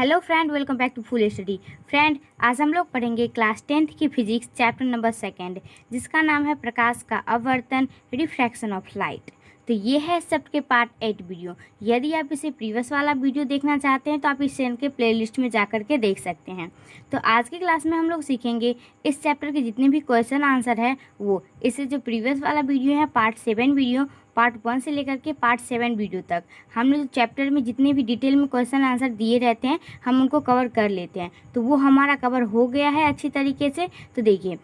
Hello friend, welcome back to full study. Friend, आज हम लोग पढ़ेंगे क्लास 10th की फिजिक्स चैप्टर नंबर 2 जिसका नाम है प्रकाश का अपवर्तन, रिफ्रैक्शन ऑफ लाइट। तो ये है सब्जेक्ट के पार्ट 8 वीडियो। यदि आप इसे प्रीवियस वाला वीडियो देखना चाहते हैं तो आप इस चैनल के प्लेलिस्ट में जा कर के देख सकते हैं। तो आज की क्लास में हम लोग सीखेंगे इस चैप्टर के जितने भी क्वेश्चन आंसर है वो। इससे जो प्रीवियस वाला वीडियो है पार्ट 7 वीडियो, पार्ट 1 से लेकर के पार्ट 7 वीडियो तक हमने जो चैप्टर में जितने भी डिटेल में क्वेश्चन आंसर दिए रहते हैं हम उनको कवर कर लेते हैं। तो वो हमारा कवर हो गया है अच्छी तरीके से। तो देखिए,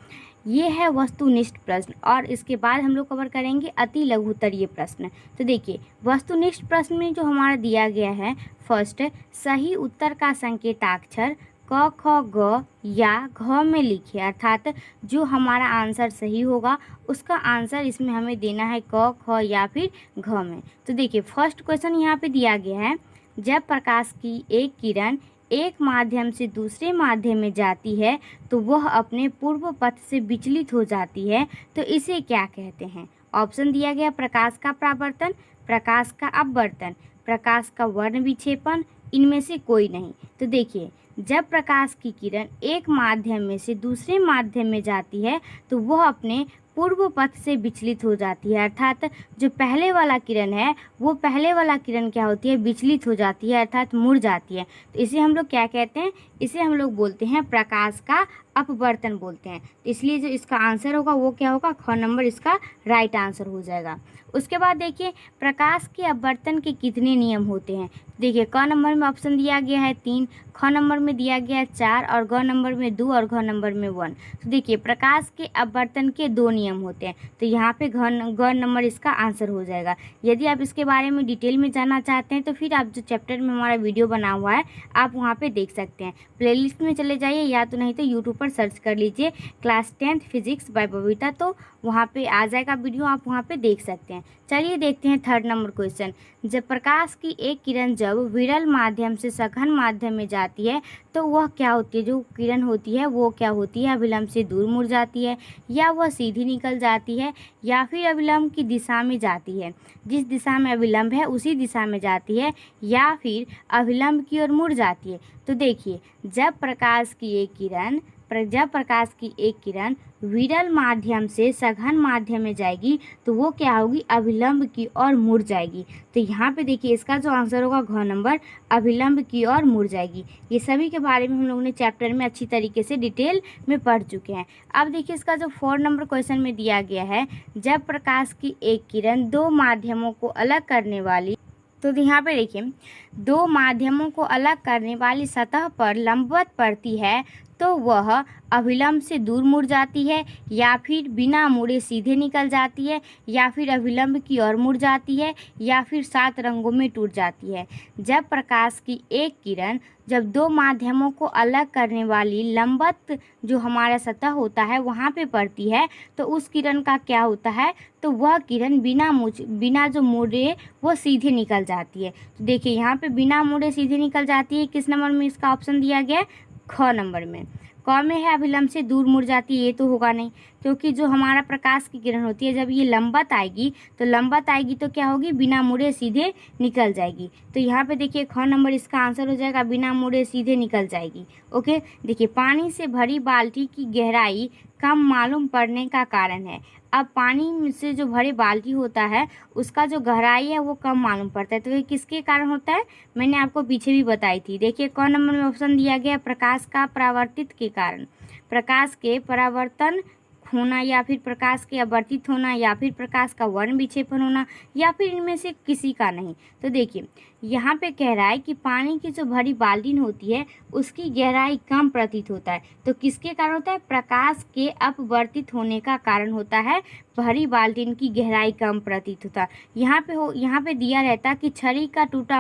ये है वस्तुनिष्ठ प्रश्न और इसके बाद हम लोग कवर करेंगे अति लघुत्तरीय प्रश्न। तो देखिए, वस्तुनिष्ठ प्रश्न में जो हमारा दिया गया है, फर्स्ट, सही उत्तर का संकेताक्षर क ख ग या घ में लिखे, अर्थात जो हमारा आंसर सही होगा उसका आंसर इसमें हमें देना है क ख या फिर घ में। तो देखिए, फर्स्ट क्वेश्चन यहाँ पे दिया गया है, जब प्रकाश की एक किरण एक माध्यम से दूसरे माध्यम में जाती है तो वह अपने पूर्व पथ से विचलित हो जाती है, तो इसे क्या कहते हैं? ऑप्शन दिया गया, प्रकाश का परावर्तन, प्रकाश का अपवर्तन, प्रकाश का वर्ण विक्षेपण, इनमें से कोई नहीं। तो देखिए, जब प्रकाश की किरण एक माध्यम में से दूसरे माध्यम में जाती है तो वह अपने पूर्व पथ से विचलित हो जाती है, अर्थात जो पहले वाला किरण है वो पहले वाला किरण क्या होती है, विचलित हो जाती है, अर्थात मुड़ जाती है। तो इसे हम लोग क्या कहते हैं? इसे हम लोग बोलते हैं प्रकाश का अपवर्तन बोलते हैं। तो इसलिए जो इसका आंसर होगा वो क्या होगा, ख नंबर इसका राइट आंसर हो जाएगा। उसके बाद देखिए, प्रकाश के अपवर्तन के कितने नियम होते हैं? देखिए, क नंबर में ऑप्शन दिया गया है 3, ख नंबर में दिया गया है 4 और ग नंबर में 2 और घ नंबर में 1। तो देखिए, प्रकाश के अपवर्तन के 2 नियम होते हैं, तो यहाँ पे ग नंबर इसका आंसर हो जाएगा। यदि आप इसके बारे में डिटेल में जानना चाहते हैं तो फिर आप जो चैप्टर में हमारा वीडियो बना हुआ है आप वहाँ पे देख सकते हैं। प्लेलिस्ट में चले जाइए या तो नहीं तो यूट्यूब पर सर्च कर लीजिए class 10th physics bye Babita, तो वहाँ पे आ जाएगा वीडियो, आप वहाँ पे देख सकते हैं। चलिए देखते हैं थर्ड नंबर क्वेश्चन। जब प्रकाश की एक किरण जब विरल माध्यम से सघन माध्यम में जाती है तो वह क्या होती है? जो किरण होती है वो क्या होती है? अभिलंब से दूर मुड़ जाती है, या वह सीधी निकल जाती है, या फिर अभिलंब की दिशा में जाती है, जिस दिशा में अभिलंब है उसी दिशा में जाती है, या फिर अभिलंब की ओर मुड़ जाती है। तो देखिए, जब प्रकाश की एक किरण विरल माध्यम से सघन माध्यम में जाएगी तो वो क्या होगी? अभिलंब की ओर मुड़ जाएगी। तो यहाँ पे देखिए, इसका जो आंसर होगा घ नंबर, अभिलंब की ओर मुड़ जाएगी। ये सभी के बारे में हम लोगों ने चैप्टर में अच्छी तरीके से डिटेल में पढ़ चुके हैं। अब देखिए, इसका जो 4 नंबर क्वेश्चन में दिया गया है, जब प्रकाश की एक किरण दो माध्यमों को अलग करने वाली, तो यहाँ पे देखिए, दो माध्यमों को अलग करने वाली सतह पर लंबवत पड़ती है तो वह अभिलंब से दूर मुड़ जाती है, या फिर बिना मुड़े सीधे निकल जाती है, या फिर अभिलंब की ओर मुड़ जाती है, या फिर 7 रंगों में टूट जाती है। जब प्रकाश की एक किरण जब दो माध्यमों को अलग करने वाली लंबवत जो हमारा सतह होता है वहाँ पे पड़ती है तो उस किरण का क्या होता है? तो वह किरण बिना जो मुड़े वो सीधे निकल जाती है। तो देखिए, यहाँ पे बिना मुड़े सीधे निकल जाती है, किस नंबर में इसका ऑप्शन दिया गया है? ख नंबर में। क में है अभिलंब से दूर मुड़ जाती है, ये तो होगा नहीं, क्योंकि जो हमारा प्रकाश की किरण होती है जब ये लंबवत आएगी तो क्या होगी? बिना मुड़े सीधे निकल जाएगी। तो यहाँ पे देखिए, ख नंबर इसका आंसर हो जाएगा, बिना मुड़े सीधे निकल जाएगी। ओके, देखिए, पानी से भरी बाल्टी की गहराई कम मालूम पड़ने का कारण है। अब पानी से जो भरी बाल्टी होता है उसका जो गहराई है वो कम मालूम पड़ता है, तो ये किसके कारण होता है? मैंने आपको पीछे भी बताई थी। देखिए, क नंबर में ऑप्शन दिया गया प्रकाश का परावर्तित के कारण, प्रकाश के परावर्तन होना, या फिर प्रकाश के अपवर्तित होना, या फिर प्रकाश का वर्ण विक्षेपण होना, या फिर इनमें से किसी का नहीं। तो देखिए, यहाँ पे कह रहा है कि पानी की जो भरी बाल्टी होती है उसकी गहराई कम प्रतीत होता है, तो किसके कारण होता है? प्रकाश के अपवर्तित होने का कारण होता है भरी बाल्टी की गहराई कम प्रतीत होता है। यहाँ पे दिया रहता कि छड़ी का टूटा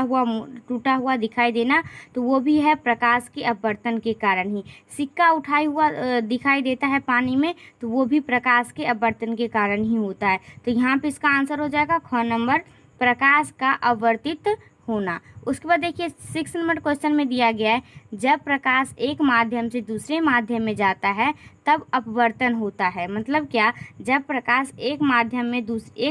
हुआ दिखाई देना, तो वो भी है प्रकाश के अपवर्तन के कारण ही। सिक्का उठाया हुआ दिखाई देता है पानी में, तो वो भी प्रकाश के अपवर्तन के कारण ही होता है। तो यहाँ पे इसका आंसर हो जाएगा ख नंबर, प्रकाश का अपवर्तित होना। उसके बाद देखिए, 6 नंबर क्वेश्चन में दिया गया है, जब प्रकाश एक माध्यम से दूसरे माध्यम में जाता है तब अपवर्तन होता है। मतलब क्या? जब प्रकाश एक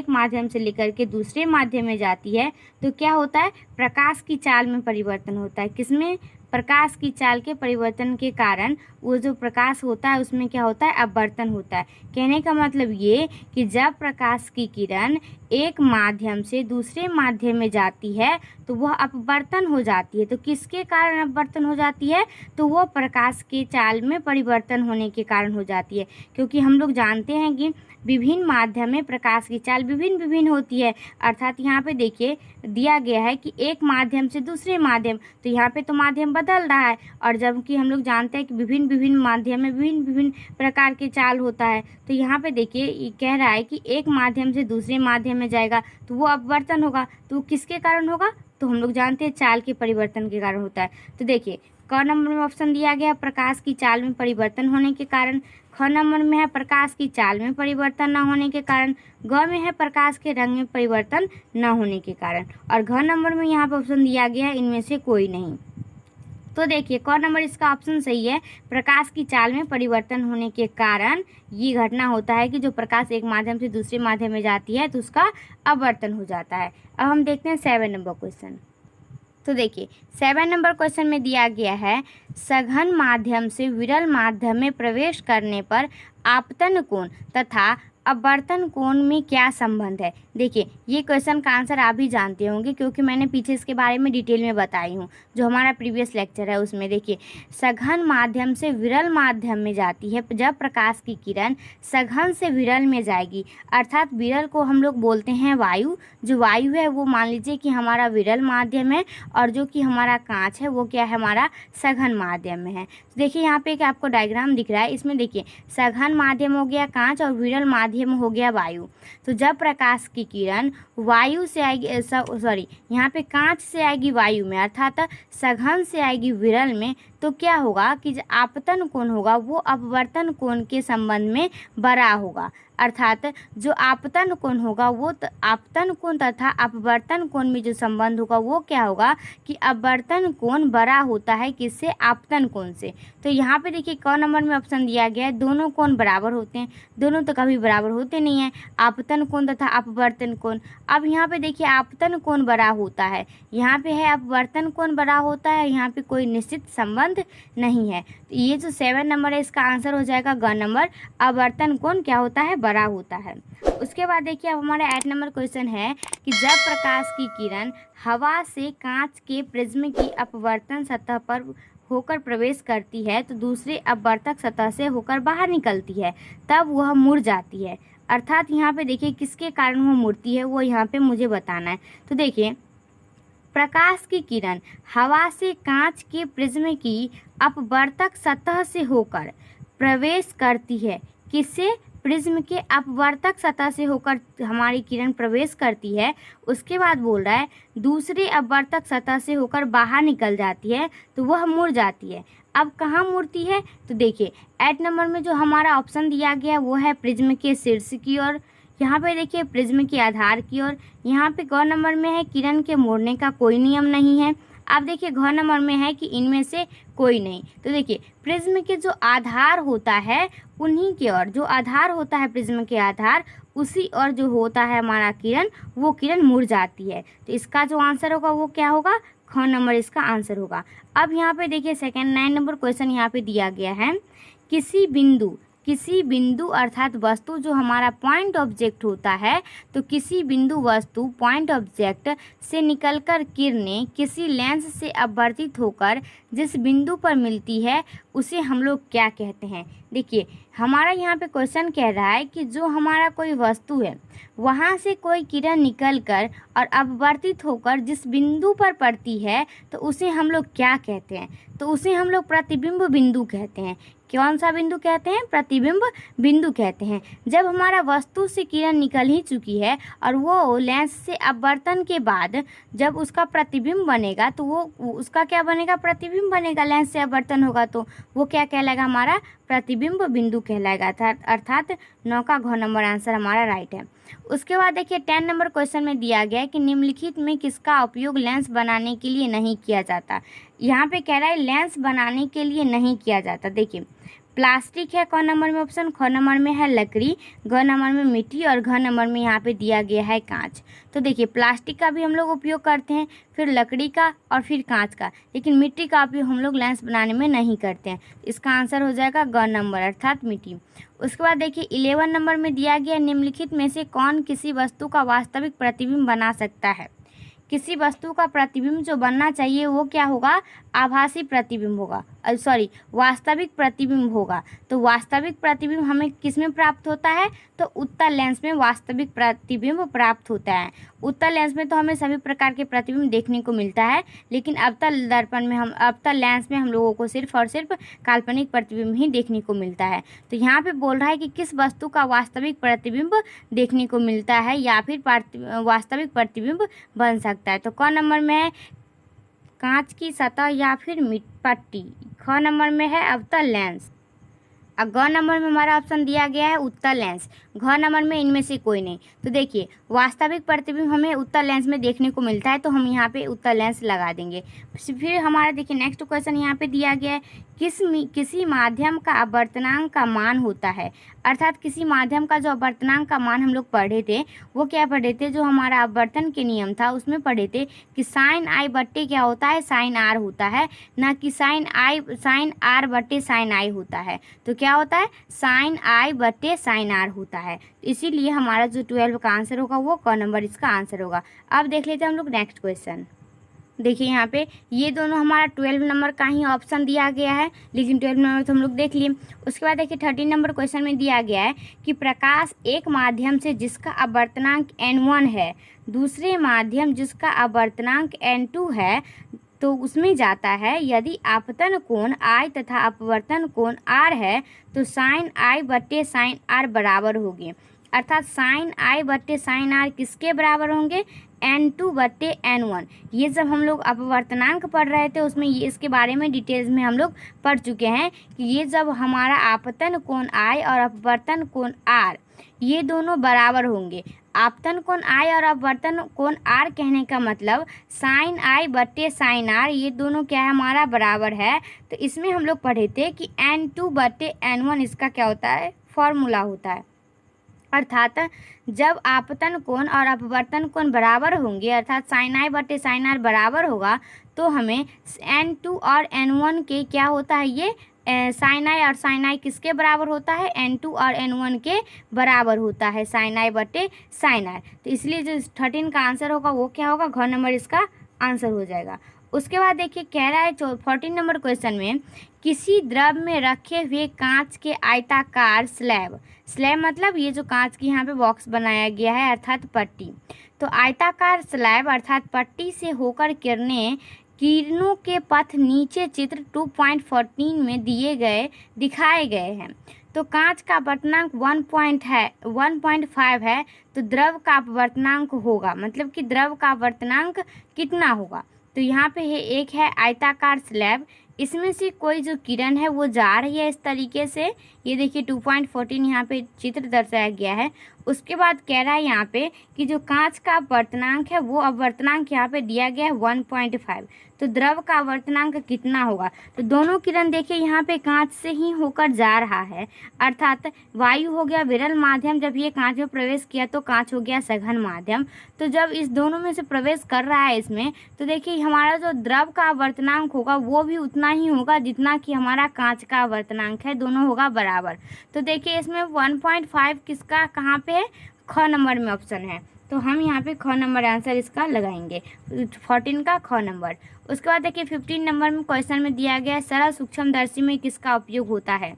माध्यम से लेकर के दूसरे माध्यम में जाती है तो क्या होता है? प्रकाश की चाल में परिवर्तन होता है। किसमें? प्रकाश की चाल के परिवर्तन के कारण वो जो प्रकाश होता है उसमें क्या होता है, अपवर्तन होता है। कहने का मतलब ये कि जब प्रकाश की किरण एक माध्यम से दूसरे माध्यम में जाती है तो वह अपवर्तन हो जाती है। तो किसके कारण अपवर्तन हो जाती है, तो वो प्रकाश के चाल में परिवर्तन होने के कारण हो जाती है। क्योंकि हम लोग जानते हैं कि विभिन्न माध्यम में प्रकाश की चाल विभिन्न होती है। अर्थात यहाँ पे देखिए दिया गया है कि एक माध्यम से दूसरे माध्यम, तो यहाँ पे तो माध्यम बदल रहा है, और जबकि हम लोग जानते हैं कि विभिन्न माध्यम में विभिन्न प्रकार के चाल होता है। तो यहाँ पे देखिए ये कह रहा है कि एक माध्यम से दूसरे माध्यम में जाएगा तो वो अपवर्तन होगा। तो वो किसके कारण होगा, तो हम लोग जानते हैं चाल के परिवर्तन के कारण होता है। तो देखिए क नंबर में ऑप्शन दिया गया प्रकाश की चाल में परिवर्तन होने के कारण, ख नंबर में है प्रकाश की चाल में परिवर्तन न होने के कारण, ग में है प्रकाश के रंग में परिवर्तन न होने के कारण, और घ नंबर में यहाँ पर ऑप्शन दिया गया है इनमें से कोई नहीं। तो देखिए क नंबर इसका ऑप्शन सही है, प्रकाश की चाल में परिवर्तन होने के कारण ये घटना होता है कि जो प्रकाश एक माध्यम से दूसरे माध्यम में जाती है तो उसका अपवर्तन हो जाता है। अब हम देखते हैं 7 नंबर क्वेश्चन। तो देखिए 7 नंबर क्वेश्चन में दिया गया है सघन माध्यम से विरल माध्यम में प्रवेश करने पर आपतन कोण तथा अपवर्तन कोण में क्या संबंध है। देखिए ये क्वेश्चन का आंसर आप भी जानते होंगे क्योंकि मैंने पीछे इसके बारे में डिटेल में बताई हूँ, जो हमारा प्रीवियस लेक्चर है उसमें। देखिए सघन माध्यम से विरल माध्यम में जाती है, जब प्रकाश की किरण सघन से विरल में जाएगी, अर्थात विरल को हम लोग बोलते हैं वायु। जो वायु है वो मान लीजिए कि हमारा विरल माध्यम है, और जो कि हमारा कांच है वो क्या है, हमारा सघन माध्यम में है। तो देखिए यहाँ पे एक आपको डायग्राम दिख रहा है, इसमें देखिए सघन माध्यम हो गया कांच और विरल माध्यम हो गया वायु। तो जब प्रकाश की किरण वायु से आएगी, सॉरी यहाँ पे कांच से आएगी वायु में, अर्थात सघन से आएगी विरल में, तो क्या होगा कि जो आपतन कोण होगा वो अपवर्तन कोण के संबंध में बड़ा होगा। अर्थात जो आपतन कोण होगा वो आपतन कोण तथा अपवर्तन कोण में जो संबंध होगा वो क्या होगा कि अपवर्तन कोण बड़ा होता है किससे, आपतन कोण से। तो यहाँ पे देखिए क नंबर में ऑप्शन दिया गया है दोनों कोण बराबर होते हैं, दोनों तो कभी बराबर होते नहीं हैं, आपतन कोण तथा अपवर्तन कोण। अब यहाँ पे देखिए आपतन कोण बड़ा होता है, यहाँ पे है अपवर्तन कोण बड़ा होता है, यहाँ पे कोई निश्चित संबंध नहीं है। तो ये जो 7 नंबर है इसका आंसर हो जाएगा ग नंबर, अपवर्तन कोण क्या होता है, बड़ा होता है। उसके बाद देखिए अब हमारा 8 नंबर क्वेश्चन है कि जब प्रकाश की किरण हवा से कांच के प्रिज्म की अपवर्तन सतह पर होकर प्रवेश करती है तो दूसरे अपवर्तक सतह से होकर बाहर निकलती है, तब वह मुड़ जाती है। अर्थात यहाँ पे देखिए किसके कारण वो मुड़ती है वो यहाँ पे मुझे बताना है। तो देखिए प्रकाश की किरण हवा से कांच के प्रिज्म की अपवर्तक सतह से होकर प्रवेश करती है, किससे, प्रिज्म के अपवर्तक सतह से होकर हमारी किरण प्रवेश करती है। उसके बाद बोल रहा है दूसरे अपवर्तक सतह से होकर बाहर निकल जाती है तो वह मुड़ जाती है। अब कहाँ मुड़ती है, तो देखिए 8 नंबर में जो हमारा ऑप्शन दिया गया वो है प्रिज्म के शीर्ष की ओर, यहाँ पे देखिए प्रिज्म के आधार की ओर, यहाँ पे ग नंबर में है किरण के मुड़ने का कोई नियम नहीं है। अब देखिए घ नंबर में है कि इनमें से कोई नहीं। तो देखिए प्रिज्म के जो आधार होता है उन्हीं की ओर, जो आधार होता है प्रिज्म के आधार उसी ओर जो होता है हमारा किरण, वो किरण मुड़ जाती है। तो इसका जो आंसर होगा वो क्या होगा, ख नंबर इसका आंसर होगा। अब यहाँ पे देखिए सेकंड 9 नंबर क्वेश्चन यहाँ पे दिया गया है किसी बिंदु अर्थात वस्तु जो हमारा पॉइंट ऑब्जेक्ट होता है, तो किसी बिंदु वस्तु पॉइंट ऑब्जेक्ट से निकलकर किरणें किसी लेंस से अपवर्तित होकर जिस बिंदु पर मिलती है उसे हम लोग क्या कहते हैं। देखिए हमारा यहाँ पे क्वेश्चन कह रहा है कि जो हमारा कोई वस्तु है वहाँ से कोई किरण निकलकर और अपवर्तित होकर जिस बिंदु पर पड़ती है तो उसे हम लोग क्या कहते हैं, तो उसे हम लोग प्रतिबिंब बिंदु कहते हैं। कौन सा बिंदु कहते हैं, प्रतिबिंब बिंदु कहते हैं। जब हमारा वस्तु से किरण निकल ही चुकी है और वो लेंस से अपवर्तन के बाद जब उसका प्रतिबिंब बनेगा तो वो उसका क्या बनेगा, प्रतिबिंब बनेगा। लेंस से अपवर्तन होगा तो वो क्या कहलाएगा, हमारा प्रतिबिंब बिंदु कहलाएगा। अर्थात 9 का घ नंबर आंसर हमारा राइट है। उसके बाद देखिए 10 नंबर क्वेश्चन में दिया गया है कि निम्नलिखित में किसका उपयोग लेंस बनाने के लिए नहीं किया जाता। यहाँ पे कह रहा है लेंस बनाने के लिए नहीं किया जाता। देखिए प्लास्टिक है क नंबर में ऑप्शन, ख नंबर में है लकड़ी, ग नंबर में मिट्टी और घ नंबर में यहाँ पे दिया गया है कांच। तो देखिए प्लास्टिक का भी हम लोग उपयोग करते हैं, फिर लकड़ी का और फिर कांच का, लेकिन मिट्टी का उपयोग हम लोग लेंस बनाने में नहीं करते हैं। इसका आंसर हो जाएगा ग नंबर अर्थात मिट्टी। उसके बाद देखिए 11 नंबर में दिया गया निम्नलिखित में से कौन किसी वस्तु का वास्तविक प्रतिबिंब बना सकता है। किसी वस्तु का प्रतिबिंब जो बनना चाहिए वो क्या होगा, आभासी प्रतिबिंब होगा, वास्तविक प्रतिबिंब होगा। तो वास्तविक प्रतिबिंब हमें किस में प्राप्त होता है, तो उत्तल लेंस में वास्तविक प्रतिबिंब प्राप्त होता है। उत्तल लेंस में तो हमें सभी प्रकार के प्रतिबिंब देखने को मिलता है, लेकिन अवतल लेंस में हम लोगों को सिर्फ और सिर्फ काल्पनिक प्रतिबिंब ही देखने को मिलता है। तो यहाँ पे बोल रहा है कि किस वस्तु का वास्तविक प्रतिबिंब देखने को मिलता है या फिर वास्तविक प्रतिबिंब बन सकता है। तो क नंबर में है कांच की सतह या फिर पट्टी, ख नंबर में है अवतल लेंस और ग नंबर में हमारा ऑप्शन दिया गया है उत्तल लेंस, घ नंबर में इनमें से कोई नहीं। तो देखिए वास्तविक प्रतिबिंब हमें उत्तल लेंस में देखने को मिलता है, तो हम यहाँ पे उत्तल लेंस लगा देंगे। फिर हमारा देखिए नेक्स्ट क्वेश्चन यहाँ पे दिया गया है किसी माध्यम का अपवर्तनांक का मान होता है, अर्थात किसी माध्यम का जो अपवर्तनांक का मान हम लोग पढ़े थे वो क्या पढ़े थे, जो हमारा अपवर्तन के नियम था उसमें पढ़े थे कि साइन आई बट्टे क्या होता है, साइन आर होता है, ना कि साइन आर बट्टे साइन आई होता है। तो क्या होता है, साइन आई बट्टे साइन आर होता है। इसीलिए हमारा जो 12 का आंसर होगा वो क नंबर इसका आंसर होगा। अब देख लेते हैं हम लोग नेक्स्ट क्वेश्चन। देखिए यहाँ पे ये दोनों हमारा 12 नंबर का ही ऑप्शन दिया गया है, लेकिन 12 नंबर तो हम लोग देख लिए। उसके बाद देखिए 13 नंबर क्वेश्चन में दिया गया है कि प्रकाश एक माध्यम से जिसका अपवर्तनांक n1 है, दूसरे माध्यम जिसका अपवर्तनांक n2 है, तो उसमें जाता है। यदि आपतन कोण I तथा अपवर्तन कोण R है तो साइन I बट्टे साइन R बराबर होंगे, अर्थात साइन I बट्टे साइन R किसके बराबर होंगे, n2 बट्टे n1। ये जब हम लोग अपवर्तनांक पढ़ रहे थे उसमें ये इसके बारे में डिटेल्स में हम लोग पढ़ चुके हैं कि ये जब हमारा आपतन कोण I और अपवर्तन कोण R ये दोनों बराबर होंगे। आपतन कोण I और अपवर्तन कोण R कहने का मतलब साइन I बट्टे साइन R ये दोनों क्या है, हमारा बराबर है। तो इसमें हम लोग पढ़े थे कि n2 बट्टे n1 इसका क्या होता है, फॉर्मूला होता है। अर्थात जब आपतन कोण और अपवर्तन कोण बराबर होंगे, अर्थात साइन I बट्टे साइन R बराबर होगा, तो हमें n2 और n1 के क्या होता है, ये साइन I और साइन I किसके बराबर होता है, n2 और n1 के बराबर होता है, साइन I बट्टे साइन R। तो इसलिए जो 13 का आंसर होगा वो क्या होगा, घ नंबर इसका आंसर हो जाएगा। उसके बाद देखिए कह रहा है 14 नंबर क्वेश्चन में किसी द्रव में रखे हुए कांच के आयताकार स्लैब मतलब ये जो कांच की यहाँ पे बॉक्स बनाया गया है अर्थात पट्टी, तो आयताकार स्लैब अर्थात पट्टी से होकर किरणों के पथ नीचे चित्र 2.14 में दिखाए गए हैं। तो कांच का अपवर्तनांक 1.5 है, तो द्रव का अपवर्तनांक होगा, मतलब कि द्रव का अपवर्तनांक कितना होगा। तो यहाँ पे है एक है आयताकार स्लैब, इसमें से कोई जो किरण है वो जा रही है इस तरीके से, ये देखिए 2.14 यहाँ पे चित्र दर्शाया गया है। उसके बाद कह रहा है यहाँ पे कि जो कांच का अपवर्तनांक है वो अपवर्तनांक यहाँ पे दिया गया है 1.5, तो द्रव का अपवर्तनांक कितना होगा। तो दोनों किरण देखिए यहाँ पे कांच से ही होकर जा रहा है, अर्थात वायु हो गया विरल माध्यम, जब ये कांच में प्रवेश किया तो कांच हो गया सघन माध्यम। तो जब इस दोनों में से प्रवेश कर रहा है इसमें, तो देखिए हमारा जो द्रव का अपवर्तनांक होगा वो भी उतना ही होगा जितना कि हमारा कांच का अपवर्तनांक है, दोनों होगा बराबर। तो देखिए इसमें 1.5 किसका कहाँ पे है, ख नंबर में ऑप्शन है, तो हम यहाँ पे ख नंबर आंसर इसका लगाएंगे, 14 का ख नंबर। उसके बाद देखिए 15 नंबर में क्वेश्चन में दिया गया सरल सूक्ष्मदर्शी में किसका उपयोग होता है,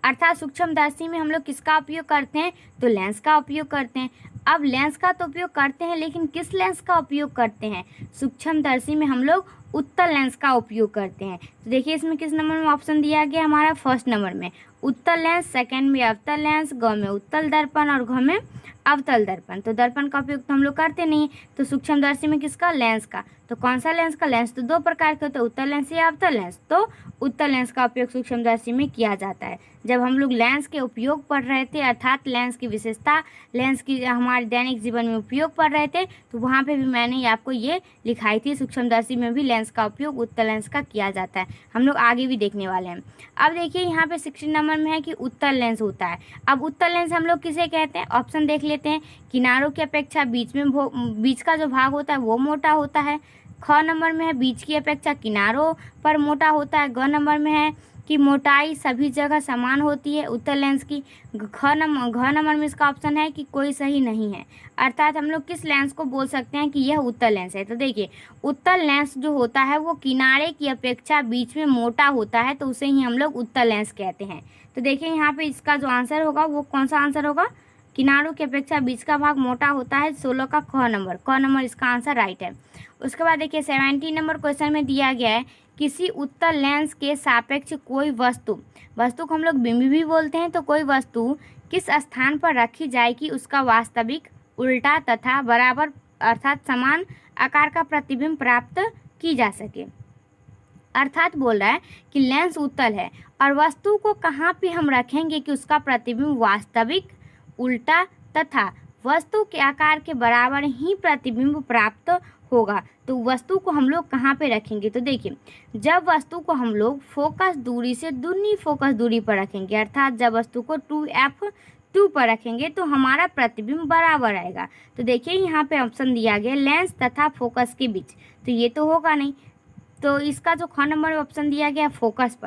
अर्थात सूक्ष्मदर्शी में हम लोग किसका उपयोग करते हैं, तो लेंस का उपयोग करते हैं। अब लेंस का तो उपयोग करते हैं, लेकिन किस लेंस का उपयोग करते हैं, सूक्ष्मदर्शी में हम लोग उत्तल लेंस का उपयोग करते हैं। तो देखिए इसमें किस नंबर में ऑप्शन दिया गया, हमारा फर्स्ट नंबर में उत्तल लेंस, सेकंड में अवतल लेंस, ग में उत्तल दर्पण और घ में अवतल दर्पण। तो दर्पण का उपयोग तो हम लोग करते नहीं, तो सूक्ष्मदर्शी में किसका, लेंस का। तो कौन सा लेंस का, लेंस तो दो प्रकार के होते हैं, उत्तल लेंस या अवतल लेंस। तो उत्तल लेंस का उपयोग सूक्ष्मदर्शी में किया जाता है। जब हम लोग लेंस के उपयोग पढ़ रहे थे, अर्थात लेंस की विशेषता, लेंस की हमारे दैनिक जीवन में उपयोग पढ़ रहे थे, तो वहाँ पे भी मैंने आपको ये लिखाई थी, सूक्ष्मदर्शी में भी लेंस का उपयोग उत्तल लेंस का किया जाता है। हम लोग आगे भी देखने वाले हैं। अब देखिए यहाँ पे 16 नंबर में है कि उत्तल लेंस होता है। अब उत्तल लेंस हम लोग किसे कहते हैं, ऑप्शन देख लेते हैं। किनारों की अपेक्षा बीच का जो भाग होता है वो मोटा होता है। ख नंबर में है बीच की अपेक्षा किनारों पर मोटा होता है। ग नंबर में है कि मोटाई सभी जगह समान होती है उत्तल लेंस की। घ नंबर में इसका ऑप्शन है कि कोई सही नहीं है। अर्थात हम लोग किस लेंस को बोल सकते हैं कि यह उत्तल लेंस है। तो देखिए उत्तल लेंस जो होता है वो किनारे की अपेक्षा बीच में मोटा होता है, तो उसे ही हम लोग उत्तल लेंस कहते हैं। तो देखिए यहाँ पे इसका जो आंसर होगा वो कौन सा आंसर होगा, किनारों की अपेक्षा बीच का भाग मोटा होता है। 16 का ख नंबर इसका आंसर राइट है। उसके बाद देखिए 17 नंबर क्वेश्चन में दिया गया है, किसी उत्तल लेंस के सापेक्ष कोई वस्तु को हम लोग बिंब भी बोलते हैं, तो कोई वस्तु किस स्थान पर रखी जाए कि उसका वास्तविक, उल्टा तथा बराबर अर्थात समान आकार का प्रतिबिंब प्राप्त की जा सके। अर्थात बोल रहा है कि लेंस उत्तल है और वस्तु को कहाँ पे हम रखेंगे कि उसका प्रतिबिंब वास्तविक, उल्टा तथा वस्तु के आकार के बराबर ही प्रतिबिंब प्राप्त होगा। तो वस्तु को हम लोग कहाँ पे रखेंगे, तो देखिए जब वस्तु को हम लोग फोकस दूरी से दूनी फोकस दूरी पर रखेंगे, अर्थात जब वस्तु को 2f2 पर रखेंगे तो हमारा प्रतिबिंब बराबर आएगा। तो देखिए यहाँ पे ऑप्शन दिया गया लेंस तथा फोकस के बीच, तो ये तो होगा नहीं। तो इसका जो ख नंबर ऑप्शन दिया गया फोकस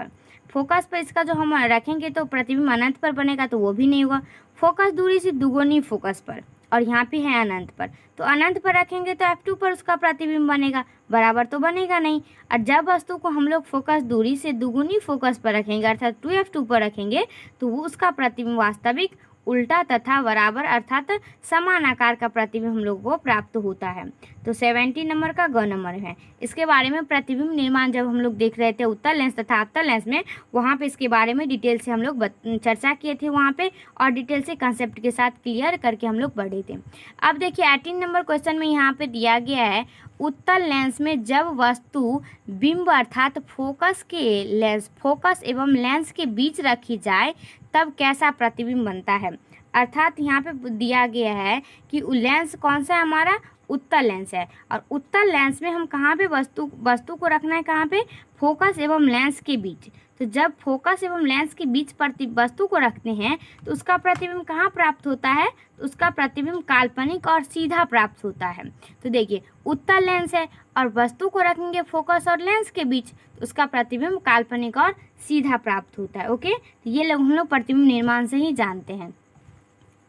पर इसका जो हम रखेंगे तो प्रतिबिंब अनंत पर बनेगा, तो वो भी नहीं होगा। फोकस दूरी से दुगुनी फोकस पर और यहाँ पे है अनंत पर, तो अनंत पर रखेंगे तो f2 पर उसका प्रतिबिंब बनेगा, बराबर तो बनेगा नहीं। और जब वस्तु को हम लोग फोकस दूरी से दुगुनी फोकस पर रखेंगे अर्थात 2f2 पर रखेंगे तो वो उसका प्रतिबिंब वास्तविक, उल्टा तथा बराबर अर्थात समान आकार का प्रतिबिंब हम लोग को प्राप्त होता है। तो 17 नंबर का ग नंबर है। इसके बारे में प्रतिबिंब निर्माण जब हम लोग देख रहे थे उत्तल लेंस तथा अवतल लेंस में, वहाँ पे इसके बारे में डिटेल से हम लोग चर्चा किए थे वहाँ पे, और डिटेल से कंसेप्ट के साथ क्लियर करके हम लोग पढ़े थे। अब देखिए 18 नंबर क्वेश्चन में यहाँ पे दिया गया है, उत्तल लेंस में जब वस्तु बिंब अर्थात फोकस एवं लेंस के बीच रखी जाए तब कैसा प्रतिबिंब बनता है। अर्थात यहाँ पे दिया गया है कि लेंस कौन सा है, हमारा उत्तल लेंस है, और उत्तल लेंस में हम कहाँ पे वस्तु को रखना है, कहाँ पे, फोकस एवं लेंस के बीच। तो जब फोकस एवं लेंस के बीच वस्तु को रखते हैं तो उसका प्रतिबिंब कहाँ प्राप्त होता है, तो उसका प्रतिबिंब काल्पनिक और सीधा प्राप्त होता है। तो देखिए उत्तल लेंस है और वस्तु को रखेंगे फोकस और लेंस के बीच, तो उसका प्रतिबिंब काल्पनिक और सीधा प्राप्त होता है। ओके, तो ये लोग हम लोग प्रतिबिंब निर्माण से ही जानते हैं।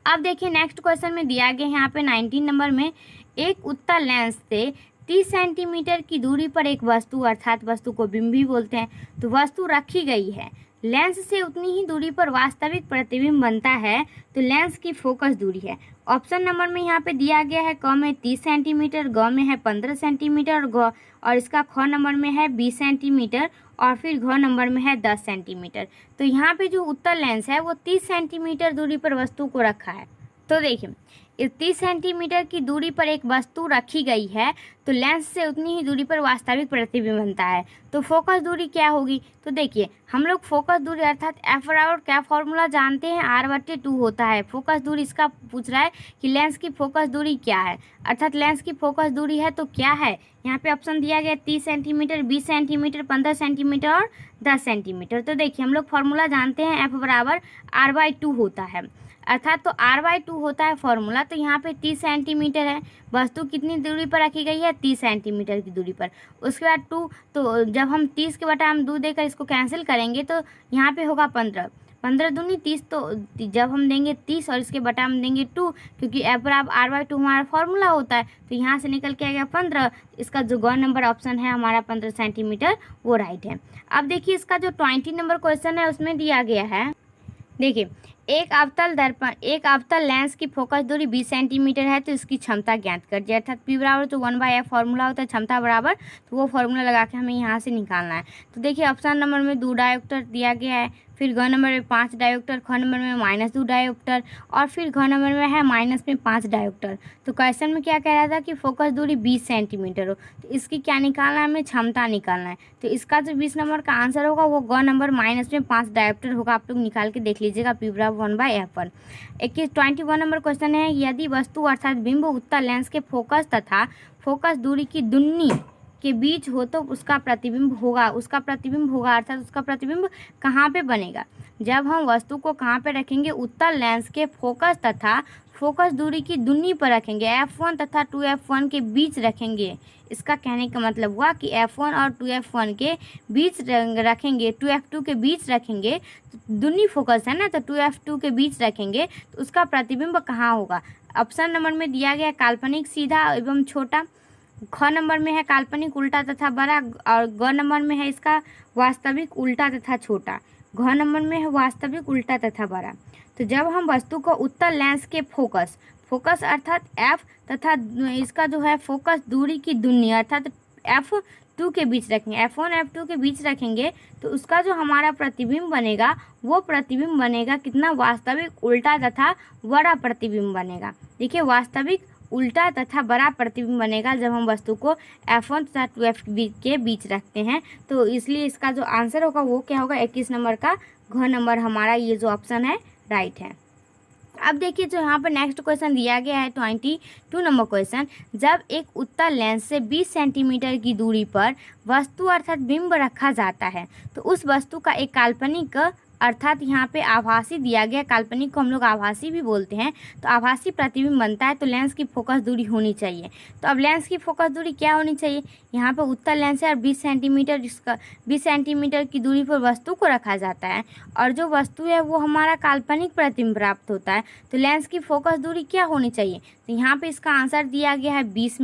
अब देखिए नेक्स्ट क्वेश्चन में दिया गया है यहाँ पे 19 नंबर में, एक उत्तल लेंस से 30 सेंटीमीटर की दूरी पर एक वस्तु अर्थात वस्तु को बिंब भी बोलते हैं, तो वस्तु रखी गई है। लेंस से उतनी ही दूरी पर वास्तविक प्रतिबिंब बनता है, तो लेंस की फोकस दूरी है। ऑप्शन नंबर में यहाँ पे दिया गया है क में 30 सेंटीमीटर, ग में है 15 सेंटीमीटर और इसका ख नंबर में है 20 सेंटीमीटर और फिर घ नंबर में है 10 सेंटीमीटर। तो यहाँ पे जो उत्तल लेंस है वो 30 सेंटीमीटर दूरी पर वस्तु को रखा है। तो देखिए इस 30 सेंटीमीटर की दूरी पर एक वस्तु रखी गई है, तो लेंस से उतनी ही दूरी पर वास्तविक प्रतिबिंब बनता है। तो फोकस दूरी क्या होगी, तो देखिए हम लोग फोकस दूरी अर्थात एफ बराबर क्या फॉर्मूला जानते हैं, r/2 होता है। फोकस दूरी इसका पूछ रहा है कि लेंस की फोकस दूरी क्या है, अर्थात लेंस की फोकस दूरी है तो क्या है, यहाँ पे ऑप्शन दिया गया 30 सेंटीमीटर, 20 सेंटीमीटर, 15 सेंटीमीटर और 10 सेंटीमीटर। तो देखिए हम लोग फॉर्मूला जानते हैं एफ बराबर r/2 होता है, अर्थात तो r/2 होता है फॉर्मूला। तो यहाँ पे 30 सेंटीमीटर है, वस्तु कितनी दूरी पर रखी गई है, 30 सेंटीमीटर की दूरी पर। उसके बाद 2, तो जब हम 30 के बटा हम 2 देकर इसको कैंसिल करेंगे तो यहाँ पे होगा 15 दूनी 30, तो जब हम देंगे 30 और इसके बटा हम देंगे 2, क्योंकि एफ बराबर r/2 हमारा फॉर्मूला होता है, तो यहाँ से निकल के आ गया 15। इसका जो ग नंबर ऑप्शन है हमारा 15 सेंटीमीटर वो राइट है। अब देखिए इसका जो 20 नंबर क्वेश्चन है उसमें दिया गया है, देखिए एक अवतल लेंस की फोकस दूरी 20 सेंटीमीटर है, तो इसकी क्षमता ज्ञात कीजिए। अर्थात P बराबर जो 1/f फॉर्मूला होता है क्षमता बराबर, तो वो फॉर्मूला लगा के हमें यहाँ से निकालना है। तो देखिए ऑप्शन नंबर में 2 डायोप्टर दिया गया है, फिर घ नंबर में 5 डायोप्टर, ख नंबर में -2 डायोप्टर और फिर घ नंबर में है माइनस में 5 डायोप्टर। तो क्वेश्चन में क्या कह रहा था कि फोकस दूरी 20 सेंटीमीटर हो, तो इसकी क्या निकालना है, हमें क्षमता निकालना है। तो इसका जो 20 नंबर का आंसर होगा वो ग नंबर माइनस में 5 डायोप्टर होगा। आप लोग निकाल के देख लीजिएगा, P/1/F1। 21 नंबर क्वेश्चन है, यदि वस्तु अर्थात बिंब उत्तल लेंस के फोकस तथा फोकस दूरी की दुन्नी के बीच हो तो उसका प्रतिबिंब होगा अर्थात उसका प्रतिबिंब कहाँ पे बनेगा। जब हम वस्तु को कहाँ पे रखेंगे, उत्तल लेंस के फोकस तथा फोकस दूरी की दुन्नी पर रखेंगे, F1 तथा 2F1 के बीच रखेंगे। इसका कहने का मतलब हुआ कि F1 और 2F1 के बीच रखेंगे, 2F2 के बीच रखेंगे, तो दुन्नी फोकस है ना, तो 2F2 के बीच रखेंगे तो उसका प्रतिबिंब कहाँ होगा। ऑप्शन नंबर में दिया गया काल्पनिक सीधा एवं छोटा, ख नंबर में है काल्पनिक उल्टा तथा बड़ा और ग नंबर में है इसका वास्तविक उल्टा तथा छोटा, घ नंबर में है वास्तविक उल्टा तथा बड़ा। तो जब हम वस्तु को उत्तल लेंस के फोकस अर्थात F तथा इसका जो है फोकस दूरी की दुन्नी अर्थात F2 के बीच रखेंगे, F1 F2 के बीच रखेंगे तो उसका जो हमारा प्रतिबिंब बनेगा वो प्रतिबिंब बनेगा कितना, वास्तविक उल्टा तथा बड़ा प्रतिबिंब बनेगा। देखिए वास्तविक उल्टा तथा बड़ा प्रतिबिंब बनेगा जब हम वस्तु को F1 तथा 2F के बीच रखते हैं। तो इसलिए इसका जो आंसर होगा वो क्या होगा, 21 नंबर का घ नंबर हमारा ये जो ऑप्शन है राइट है। अब देखिए जो यहाँ पर नेक्स्ट क्वेश्चन दिया गया है 22 नंबर क्वेश्चन, जब एक उत्तल लेंस से 20 सेंटीमीटर की दूरी पर वस्तु अर्थात बिंब रखा जाता है तो उस वस्तु का एक काल्पनिक अर्थात यहाँ पे आभासी दिया गया, काल्पनिक को हम लोग आभासी भी बोलते हैं, तो आभासी प्रतिबिंब बनता है तो लेंस की फोकस दूरी होनी चाहिए। तो अब लेंस की फोकस दूरी क्या होनी चाहिए, यहाँ पे उत्तल लेंस है और 20 सेंटीमीटर जिसका 20 सेंटीमीटर की दूरी पर वस्तु को रखा जाता है और जो वस्तु है वो हमारा काल्पनिक प्रतिबिंब प्राप्त होता है। तो लेंस की फोकस दूरी क्या होनी चाहिए, तो यहाँ पे इसका आंसर दिया गया है 20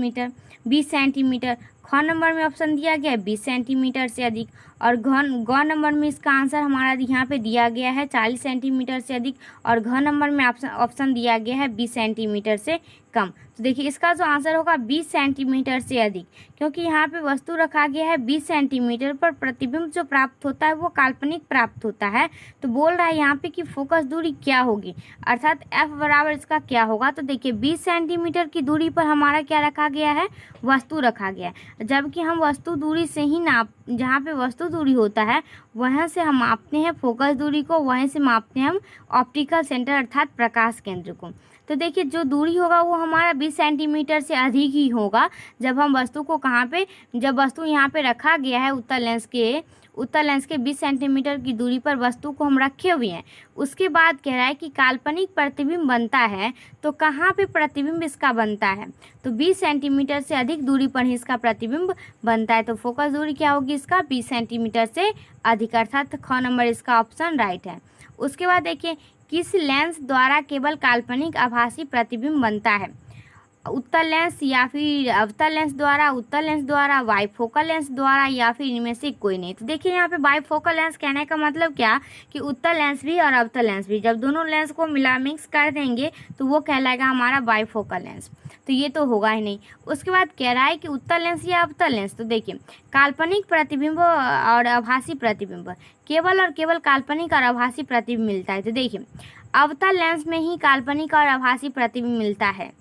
सेंटीमीटर। ख नंबर में ऑप्शन दिया गया है 20 सेंटीमीटर से अधिक और ग नंबर में इसका आंसर हमारा यहाँ पे दिया गया है 40 सेंटीमीटर से अधिक और घ नंबर में ऑप्शन दिया गया है 20 सेंटीमीटर से कम। तो देखिए इसका जो आंसर होगा 20 सेंटीमीटर से अधिक, क्योंकि यहाँ पे वस्तु रखा गया है 20 सेंटीमीटर पर प्रतिबिंब जो प्राप्त होता है वो काल्पनिक प्राप्त होता है। तो बोल रहा है यहाँ पे कि फोकस दूरी क्या होगी अर्थात F बराबर इसका क्या होगा। तो देखिए 20 सेंटीमीटर की दूरी पर हमारा क्या रखा गया है, वस्तु रखा गया है, जबकि हम वस्तु दूरी से ही जहाँ पे वस्तु दूरी होता है वहाँ से हम मापते हैं फोकस दूरी को, वहीं से मापते हैं हम ऑप्टिकल सेंटर अर्थात प्रकाश केंद्र को। तो देखिए जो दूरी होगा वो हमारा 20 सेंटीमीटर से अधिक ही होगा जब हम वस्तु को कहाँ पे, जब वस्तु यहाँ पे रखा गया है उत्तल लेंस के 20 सेंटीमीटर की दूरी पर वस्तु को हम रखे हुए हैं। उसके बाद कह रहा है कि काल्पनिक प्रतिबिंब बनता है तो कहाँ पे प्रतिबिंब इसका बनता है, तो 20 सेंटीमीटर से अधिक दूरी पर ही इसका प्रतिबिंब बनता है। तो फोकस दूरी क्या होगी इसका, 20 सेंटीमीटर से अधिक अर्थात ख नंबर इसका ऑप्शन राइट है। उसके बाद देखिए किस लेंस द्वारा केवल काल्पनिक आभासी प्रतिबिंब बनता है, उत्तल लेंस या फिर अवतल लेंस द्वारा, उत्तल लेंस द्वारा, बाइफोकल लेंस द्वारा या फिर इनमें से कोई नहीं। तो देखिए यहाँ पे बाइफोकल लेंस कहने का मतलब क्या कि उत्तल लेंस भी और अवतल लेंस भी, जब दोनों लेंस को मिक्स कर देंगे तो वो कहलाएगा हमारा बाइफोकल लेंस, तो ये तो होगा ही नहीं। उसके बाद कह रहा है कि उत्तल लेंस या अवतल लेंस, तो देखिए काल्पनिक प्रतिबिंब और आभासी प्रतिबिंब, केवल और केवल काल्पनिक और आभासी प्रतिबिंब मिलता है। तो देखिए अवतल लेंस में ही काल्पनिक और आभासी प्रतिबिंब मिलता है,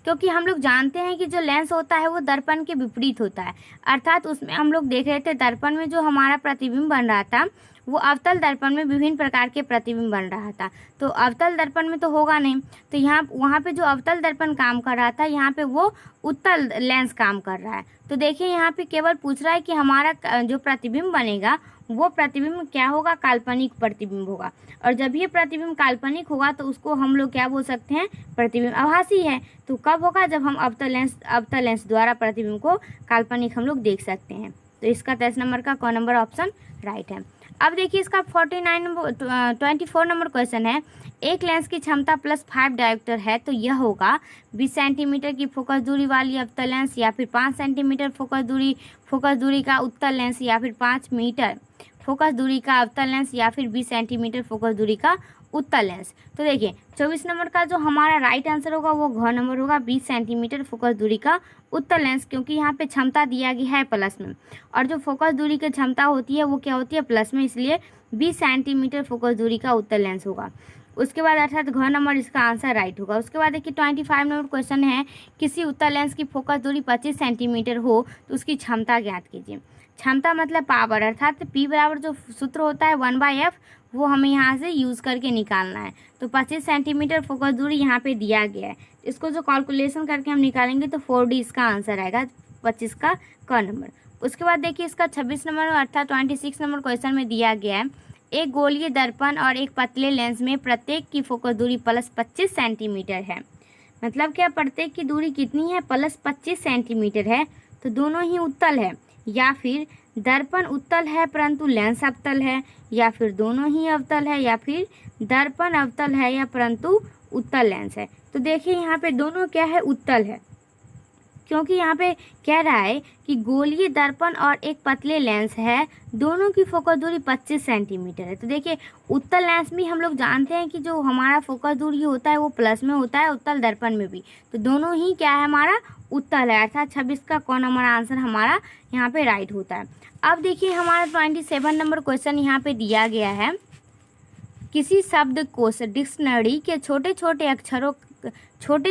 क्योंकि हम लोग जानते हैं कि जो लेंस होता है वो दर्पण के विपरीत होता है, अर्थात उसमें हम लोग देख रहे थे दर्पण में जो हमारा प्रतिबिंब बन रहा था वो अवतल दर्पण में विभिन्न प्रकार के प्रतिबिंब बन रहा था, तो अवतल दर्पण में तो होगा नहीं। तो वहाँ पे जो अवतल दर्पण काम कर रहा था यहाँ पे वो उत्तल लेंस काम कर रहा है। तो देखिए यहाँ पे केवल पूछ रहा है कि हमारा जो प्रतिबिंब बनेगा वो प्रतिबिंब क्या होगा, काल्पनिक प्रतिबिंब होगा, और जब ये प्रतिबिंब काल्पनिक होगा तो उसको हम लोग क्या बोल सकते हैं, प्रतिबिंब आभासी है। तो कब होगा, जब हम अवतल लेंस द्वारा प्रतिबिंब को काल्पनिक हम लोग देख सकते हैं। तो इसका 23 नंबर का क नंबर ऑप्शन राइट है। अब देखिए इसका 24 नंबर क्वेश्चन है, एक लेंस की क्षमता +5 डायोप्टर है तो यह होगा 20 सेंटीमीटर की फोकस दूरी वाली अवतल लेंस या फिर 5 सेंटीमीटर फोकस दूरी का उत्तल लेंस या फिर 5 मीटर फोकस दूरी का अवतल लेंस या फिर 20 सेंटीमीटर फोकस दूरी का उत्तल लेंस। तो देखिए 24 नंबर का जो हमारा राइट आंसर होगा वो घ नंबर होगा, 20 सेंटीमीटर फोकस दूरी का उत्तल लेंस, क्योंकि यहाँ पे क्षमता दिया गया है प्लस में, और जो फोकस दूरी की क्षमता होती है वो क्या होती है, प्लस में, इसलिए 20 सेंटीमीटर फोकस दूरी का उत्तल लेंस होगा। उसके बाद अर्थात घ नंबर इसका आंसर राइट होगा। उसके बाद देखिए 25 नंबर क्वेश्चन है, किसी उत्तल लेंस की फोकस दूरी 25 सेंटीमीटर हो तो उसकी क्षमता ज्ञात कीजिए। क्षमता मतलब पावर, अर्थात P बराबर जो सूत्र होता है 1/f, वो हमें यहाँ से यूज़ करके निकालना है। तो 25 सेंटीमीटर फोकस दूरी यहाँ पे दिया गया है, इसको जो कैलकुलेशन करके हम निकालेंगे तो 4D इसका आंसर आएगा, 25 का क नंबर। उसके बाद देखिए इसका 26 नंबर अर्थात 26 नंबर क्वेश्चन में दिया गया है, एक गोलीय दर्पण और एक पतले लेंस में प्रत्येक की फोकस दूरी प्लस 25 सेंटीमीटर है। मतलब क्या, प्रत्येक की दूरी कितनी है, प्लस 25 सेंटीमीटर है, तो दोनों ही उत्तल है, या फिर दर्पण उत्तल है परंतु लेंस अवतल है, या फिर दोनों ही अवतल है, या फिर दर्पण अवतल है या परंतु उत्तल लेंस है। तो देखिए यहाँ पे दोनों क्या है, उत्तल है, क्योंकि यहाँ पे कह रहा है कि गोलीय दर्पण और एक पतले लेंस है, दोनों की फोकस दूरी 25 सेंटीमीटर है। तो देखिए उत्तल लेंस भी हम लोग जानते हैं कि जो हमारा फोकस दूरी होता है वो प्लस में होता है, उत्तल दर्पण में भी, तो दोनों ही क्या है, हमारा उत्तल है, अर्थात 26 का कौन हमारा आंसर हमारा यहाँ पे राइट होता है। अब देखिए हमारा 27 नंबर क्वेश्चन यहाँ पे दिया गया है, किसी शब्दकोश डिक्शनरी के छोटे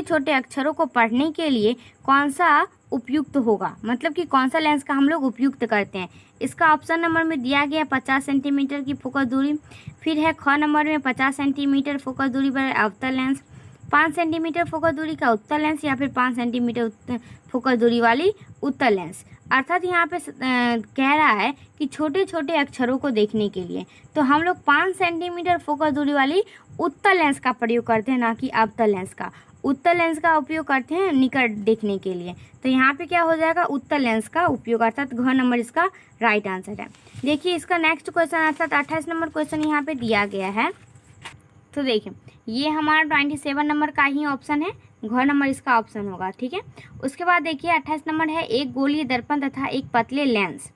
छोटे अक्षरों को पढ़ने के लिए कौन सा उपयुक्त होगा, मतलब कि कौन सा लेंस का हम लोग उपयुक्त करते हैं। इसका ऑप्शन नंबर में दिया गया 50 सेंटीमीटर की फोकस दूरी, फिर है ख नंबर में 50 सेंटीमीटर फोकस दूरी पर अवतल लेंस, 5 सेंटीमीटर फोकस दूरी का उत्तल लेंस, या फिर 5 सेंटीमीटर फोकस दूरी वाली उत्तल लेंस। अर्थात यहाँ पे कह रहा है कि छोटे छोटे अक्षरों को देखने के लिए तो हम लोग 5 सेंटीमीटर फोकस दूरी वाली उत्तल लेंस का प्रयोग करते हैं, ना कि अवतल लेंस का। उत्तल लेंस का उपयोग करते हैं निकट देखने के लिए, तो यहाँ पे क्या हो जाएगा, उत्तल लेंस का उपयोग, अर्थात घ नंबर इसका राइट आंसर है। देखिए इसका नेक्स्ट क्वेश्चन अर्थात 28 नंबर क्वेश्चन यहाँ पे दिया गया है। तो देखिए ये हमारा 27 नंबर का ही ऑप्शन है, घ नंबर इसका ऑप्शन होगा, ठीक है। उसके बाद देखिए 28 नंबर है, एक गोलीय दर्पण तथा एक पतले लेंस,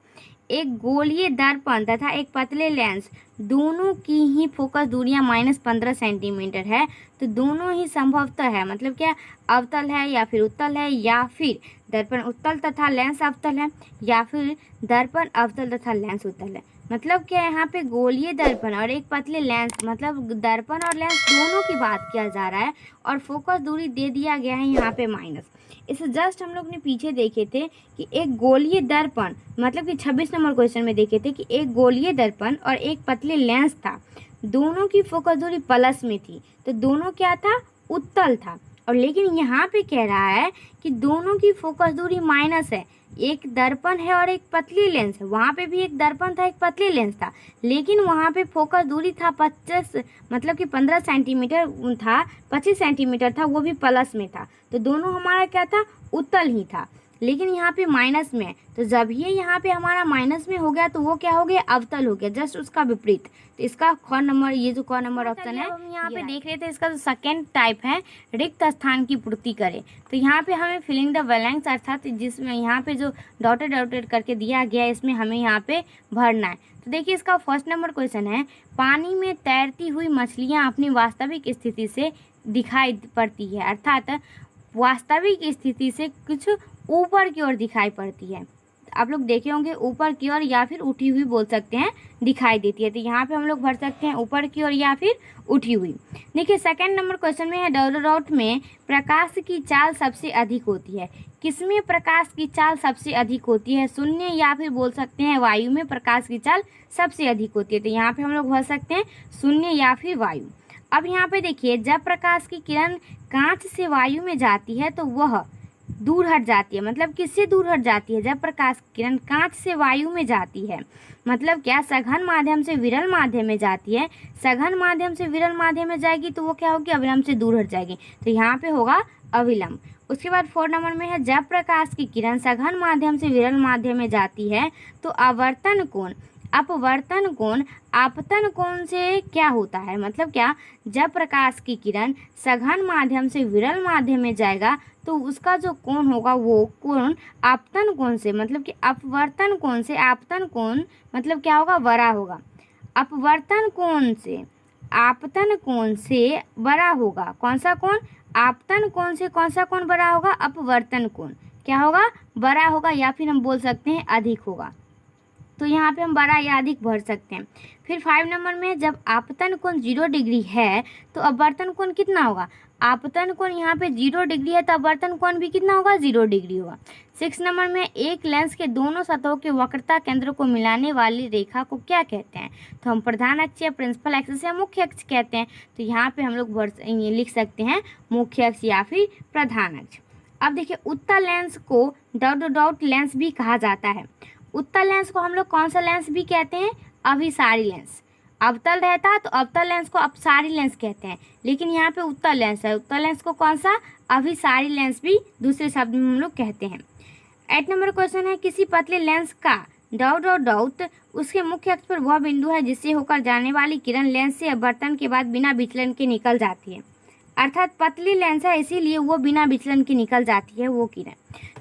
एक गोलीय दर्पण तथा एक पतले लेंस दोनों की ही फोकस दूरियां -15 सेंटीमीटर है, तो दोनों ही संभवतः है, मतलब क्या, अवतल है या फिर उत्तल है, या फिर दर्पण उत्तल तथा लेंस अवतल है, या फिर दर्पण अवतल तथा लेंस उत्तल है। मतलब क्या है, यहाँ पे गोलीय दर्पण और एक पतले लेंस, मतलब दर्पण और लेंस दोनों की बात किया जा रहा है, और फोकस दूरी दे दिया गया है यहाँ पे माइनस। इसे जस्ट हम लोग ने पीछे देखे थे कि एक गोलीय दर्पण, मतलब कि 26 नंबर क्वेश्चन में देखे थे कि एक गोलीय दर्पण और एक पतले लेंस था, दोनों की फोकस दूरी प्लस में थी, तो दोनों क्या था, उत्तल था। और लेकिन यहाँ पे कह रहा है कि दोनों की फोकस दूरी माइनस है, एक दर्पण है और एक पतली लेंस है, वहाँ पे भी एक दर्पण था एक पतली लेंस था, लेकिन वहाँ पे फोकस दूरी था 25, मतलब कि 15 सेंटीमीटर था, 25 सेंटीमीटर था, वो भी प्लस में था, तो दोनों हमारा क्या था, उत्तल ही था। लेकिन यहाँ पे माइनस में है, तो जब ये यहाँ पे हमारा माइनस में हो गया तो वो क्या हो गया, अवतल हो गया, जस्ट उसका विपरीत। तो इसका ख नंबर, ये जो क नंबर ऑप्शन है, हम यहाँ पे देख रहे थे, इसका जो सेकेंड टाइप है रिक्त स्थान की पूर्ति करें, तो यहाँ पे हमें फिलिंग द ब्लैंक्स, अर्थात जिसमें यहाँ पे जो डॉटेड डॉटेड करके दिया गया है इसमें हमें यहाँ पे भरना है। तो देखिए इसका फर्स्ट नंबर क्वेश्चन है, पानी में तैरती हुई मछलियाँ अपनी वास्तविक स्थिति से दिखाई पड़ती है, अर्थात वास्तविक स्थिति से कुछ ऊपर की ओर दिखाई पड़ती है। आप लोग देखे होंगे ऊपर की ओर, या फिर उठी हुई बोल सकते हैं, दिखाई देती है, तो यहाँ पे हम लोग भर सकते हैं ऊपर की ओर या फिर उठी हुई। देखिए सेकंड नंबर क्वेश्चन में है, डॉट में प्रकाश की चाल सबसे अधिक होती है, किसमें प्रकाश की चाल सबसे अधिक होती है, शून्य या फिर बोल सकते हैं वायु में प्रकाश की चाल सबसे अधिक होती है, तो यहाँ पे हम लोग भर सकते हैं शून्य या फिर वायु। अब यहाँ पे देखिए, जब प्रकाश की किरण कांच से वायु में जाती है तो वह दूर हट जाती है, मतलब किससे दूर हट जाती है, जब प्रकाश की किरण कांच से वायु में जाती है, मतलब क्या, सघन माध्यम से विरल माध्यम में जाती है, सघन माध्यम से विरल माध्यम में जाएगी तो वो क्या होगी, अविलंब से दूर हट जाएगी, तो यहाँ पे होगा अविलंब। उसके बाद 4 नंबर में है, जब प्रकाश की किरण सघन माध्यम से विरल माध्यम में जाती है तो आवर्तन कोण अपवर्तन कोण आपतन कोण से क्या होता है, मतलब क्या, जब प्रकाश की किरण सघन माध्यम से विरल माध्यम में जाएगा तो उसका जो कोण होगा वो कोण आपतन कोण से, मतलब कि अपवर्तन कोण से आपतन कोण मतलब क्या होगा, बड़ा होगा। अपवर्तन कोण से आपतन कोण से बड़ा होगा। कौन सा कोण? आपतन कोण से कौन सा कोण बड़ा होगा? अपवर्तन कोण। क्या होगा? बड़ा होगा, या फिर हम बोल सकते हैं अधिक होगा। तो यहाँ पे हम बड़ा या अधिक भर सकते हैं। फिर 5 नंबर में जब आपतन कोण 0 डिग्री है तो अपवर्तन कोण कितना होगा? आपतन कोण यहाँ पे 0 डिग्री है तो अपवर्तन कोण भी कितना होगा? 0 डिग्री होगा। 6 नंबर में एक लेंस के दोनों सतहों के वक्रता केंद्र को मिलाने वाली रेखा को क्या कहते हैं? तो हम प्रधान अक्ष या प्रिंसिपल एक्सिस या मुख्य अक्ष कहते हैं। तो यहाँ पे हम लोग लिख सकते हैं मुख्य अक्ष या फिर प्रधान अक्ष। अब देखिए, उत्तल लेंस को डॉट लेंस भी कहा जाता है। उत्तल लेंस को हम लोग कौन सा लेंस भी कहते हैं? अभिसारी लेंस। अवतल रहता तो अवतल लेंस को अपसारी लेंस कहते हैं, लेकिन यहाँ पे उत्तल लेंस है। उत्तल लेंस को कौन सा? अभिसारी लेंस भी दूसरे शब्द में हम लोग कहते हैं। 8 नंबर क्वेश्चन है, किसी पतले लेंस का डॉट उसके मुख्य अक्ष पर वह बिंदु है जिससे होकर जाने वाली किरण लेंस से अपवर्तन के बाद बिना विचलन के निकल जाती है। अर्थात पतली लेंस है इसीलिए वो बिना विचलन के निकल जाती है वो किरण।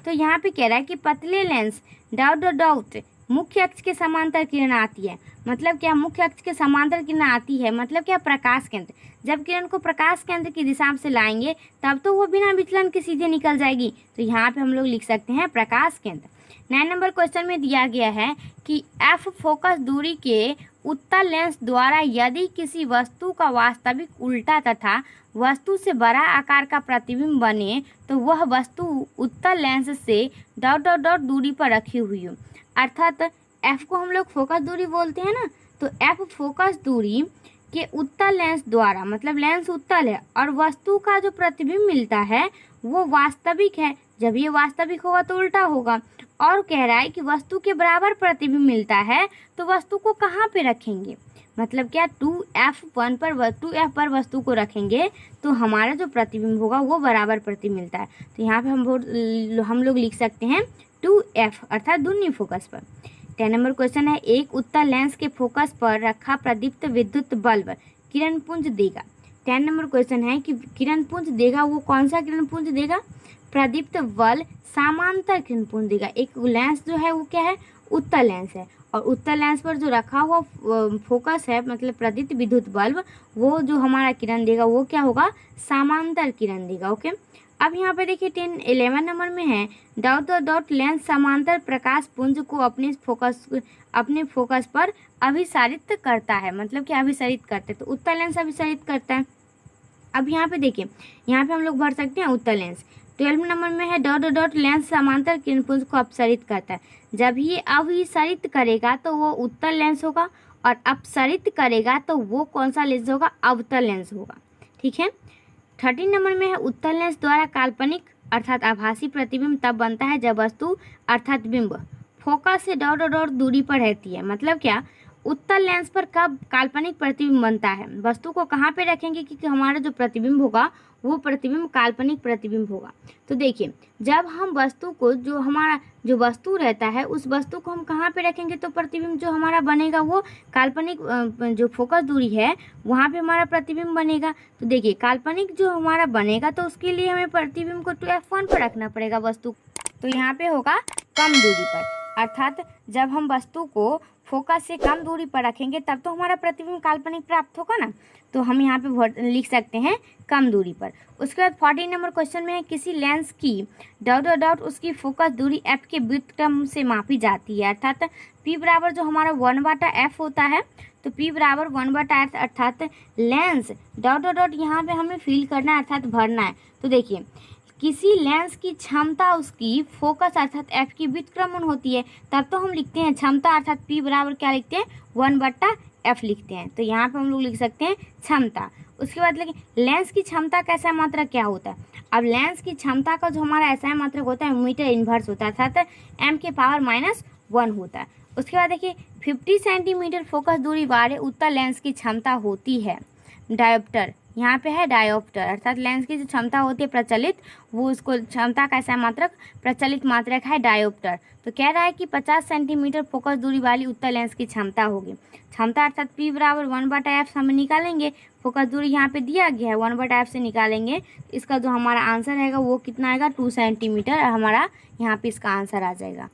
तो यहाँ पे कह रहा है कि पतले लेंस डॉट मुख्य अक्ष के समांतर किरण आती है। मतलब क्या? मुख्य अक्ष के समांतर किरण आती है, मतलब क्या? प्रकाश केंद्र। जब किरण को प्रकाश केंद्र की दिशा से लाएंगे तब तो वो बिना विचलन के सीधे निकल जाएगी। तो यहाँ पे हम लोग लिख सकते हैं प्रकाश केंद्र। 9 नंबर क्वेश्चन में दिया गया है कि एफ फोकस दूरी के उत्तल लेंस द्वारा यदि किसी वस्तु का वास्तविक उल्टा तथा वस्तु से बड़ा आकार का प्रतिबिंब बने तो वह वस्तु उत्तल लेंस से डॉट दूरी पर रखी हुई हो। अर्थात एफ को हम लोग फोकस दूरी बोलते हैं ना, तो एफ फोकस दूरी के उत्तल लेंस द्वारा, मतलब लेंस उत्तल है और वस्तु का जो प्रतिबिंब मिलता है वो वास्तविक है। जब ये वास्तविक होगा तो उल्टा होगा। और कह रहा है कि वस्तु के बराबर प्रतिबिंब मिलता है तो वस्तु को कहाँ पे रखेंगे? मतलब क्या? 2f पर वस्तु को रखेंगे तो हमारा जो प्रतिबिंब होगा वो बराबर प्रतिबिंब मिलता है। तो यहाँ पे हम लोग लिख सकते हैं 2f अर्थात दूनी फोकस पर। 10 नंबर क्वेश्चन है, एक उत्तल लेंस के फोकस पर रखा प्रदीप्त विद्युत बल्ब किरण पुंज देगा। 10 नंबर क्वेश्चन है कि किरण पुंज देगा, वो कौन सा किरण पुंज देगा? प्रदीप्त बल्ब समांतर किरण पुंज देगा। एक लेंस जो है वो क्या है? उत्तल लेंस है, और उत्तल लेंस पर जो रखा हुआ फोकस है मतलब प्रदीप्त विद्युत बल्ब, वो जो हमारा किरण देगा वो क्या होगा? समांतर किरण देगा। ओके, अब यहाँ पे देखिए 11 नंबर में है डॉट लेंस समांतर प्रकाश पुंज को अपने फोकस पर अभिसारित करता है। मतलब कि अभिसारित करते, तो उत्तल लेंस अभिसारित करता है। अब यहाँ पे देखिए, यहाँ पे हम लोग भर सकते हैं उत्तल लेंस। 12 नंबर में है डॉट लेंस समांतर किरण पुंज को अपसरित करता है। जब ये अभिसरित करेगा तो वो उत्तल लेंस होगा, और अपसरित करेगा तो वो कौन सा लेंस होगा? अवतल लेंस होगा। ठीक है। 13 नंबर में है उत्तल लेंस द्वारा काल्पनिक अर्थात आभासी प्रतिबिंब तब बनता है जब वस्तु अर्थात बिंब फोकस से डॉट दूरी पर रहती है। मतलब क्या? उत्तल लेंस पर कब काल्पनिक प्रतिबिंब बनता है? वस्तु को कहाँ पे रखेंगे? क्योंकि हमारा जो प्रतिबिंब होगा वो प्रतिबिंब काल्पनिक प्रतिबिंब होगा। तो देखिए, जब हम वस्तु को जो वस्तु रहता है उस वस्तु को हम कहाँ पे रखेंगे तो प्रतिबिंब जो हमारा बनेगा वो काल्पनिक जो फोकस दूरी है वहाँ पे हमारा प्रतिबिंब बनेगा। तो देखिए, काल्पनिक जो हमारा बनेगा तो उसके लिए हमें प्रतिबिंब को 2f1 पर रखना पड़ेगा वस्तु। तो यहाँ पे होगा कम दूरी पर, अर्थात जब हम वस्तु को फोकस से कम दूरी पर रखेंगे तब तो हमारा प्रतिबिंब काल्पनिक प्राप्त होगा ना। तो हम यहाँ पे लिख सकते हैं कम दूरी पर। उसके बाद 14 नंबर क्वेश्चन में है किसी लेंस की डॉट उसकी फोकस दूरी f के व्युत्क्रम से मापी जाती है। अर्थात p बराबर जो हमारा 1/f होता है, तो p बराबर 1/f अर्थात लेंस डॉट यहाँ पे हमें फिल करना है अर्थात भरना है। तो देखिए, किसी लेंस की क्षमता उसकी फोकस अर्थात f की व्युत्क्रमण होती है, तब तो हम लिखते हैं क्षमता अर्थात p बराबर क्या लिखते हैं? 1/f लिखते हैं। तो यहाँ पे हम लोग लिख सकते हैं क्षमता। उसके बाद लेकिन लेंस की क्षमता का ऐसा मात्रक क्या होता है? अब लेंस की क्षमता का जो हमारा ऐसा मात्रक होता है मीटर इन्वर्स होता है, अर्थात m के पावर -1 होता है। उसके बाद देखिए 50 सेंटीमीटर फोकस दूरी वाले उत्तल लेंस की क्षमता होती है डायोप्टर। यहाँ पे है डायोप्टर अर्थात लेंस की जो क्षमता होती है प्रचलित, वो उसको क्षमता का ऐसा मात्रक प्रचलित मात्रक है डायोप्टर। तो कह रहा है कि 50 सेंटीमीटर फोकस दूरी वाली उत्तल लेंस की क्षमता होगी। क्षमता अर्थात p बराबर 1/f हम निकालेंगे, फोकस दूरी यहाँ पे दिया गया है 1/f से निकालेंगे। इसका जो हमारा आंसर रहेगा वो कितना आएगा? 2 सेंटीमीटर। हमारा यहाँ पे इसका आंसर आ जाएगा।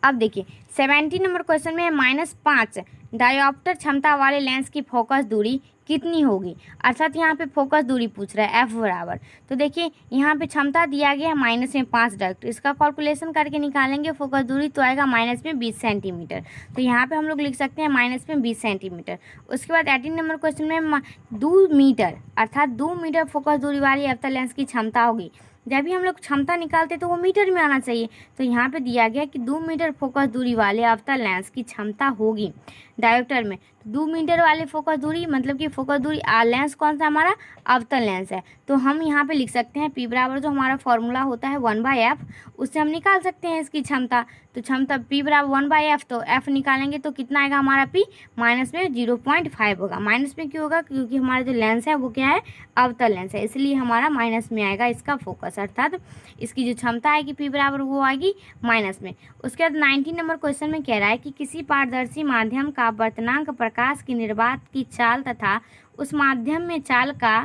अब देखिए 70 नंबर क्वेश्चन में -5 डायोप्टर क्षमता वाले लेंस की फोकस दूरी कितनी होगी। अर्थात यहाँ पे फोकस दूरी पूछ रहा है, f बराबर। तो देखिए यहाँ पे क्षमता दिया गया है -5 डायोप्टर, इसका कैलकुलेशन करके निकालेंगे फोकस दूरी तो आएगा -20 सेंटीमीटर। तो यहाँ पे हम लोग लिख सकते हैं -20 सेंटीमीटर। उसके बाद 18 नंबर क्वेश्चन में 2 मीटर अर्थात 2 मीटर फोकस दूरी वाली अवतल लेंस की क्षमता होगी। जब भी हम लोग क्षमता निकालते तो वो मीटर में आना चाहिए। तो यहाँ पे दिया गया कि 2 मीटर फोकस दूरी वाले अवतल लेंस की क्षमता होगी डायोप्टर में। 2 मीटर वाले फोकस दूरी मतलब कि फोकस दूरी लेंस कौन सा हमारा अवतल लेंस है। तो हम यहाँ पे लिख सकते हैं P बराबर जो हमारा फॉर्मूला होता है 1/f, उससे हम निकाल सकते हैं इसकी क्षमता। तो क्षमता P बराबर 1/f, तो f निकालेंगे तो कितना आएगा हमारा P, माइनस में 0.5 होगा। माइनस में क्यों होगा, क्योंकि हमारा जो लेंस है वो क्या है, अवतल लेंस है, इसलिए हमारा माइनस में आएगा इसका फोकस, अर्थात इसकी जो क्षमता आएगी P बराबर वो आएगी माइनस में। उसके बाद 19 नंबर क्वेश्चन में कह रहा है कि किसी पारदर्शी माध्यम का अपवर्तनांक प्रकाश की निर्वात की चाल तथा उस माध्यम में चाल का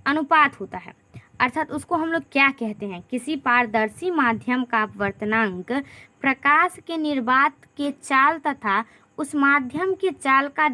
अनुपात होता है। अर्थात उसको हम लोग क्या कहते हैं, किसी पारदर्शी माध्यम का अपवर्तनांक प्रकाश के निर्वात के चाल तथा उस माध्यम के चाल का ...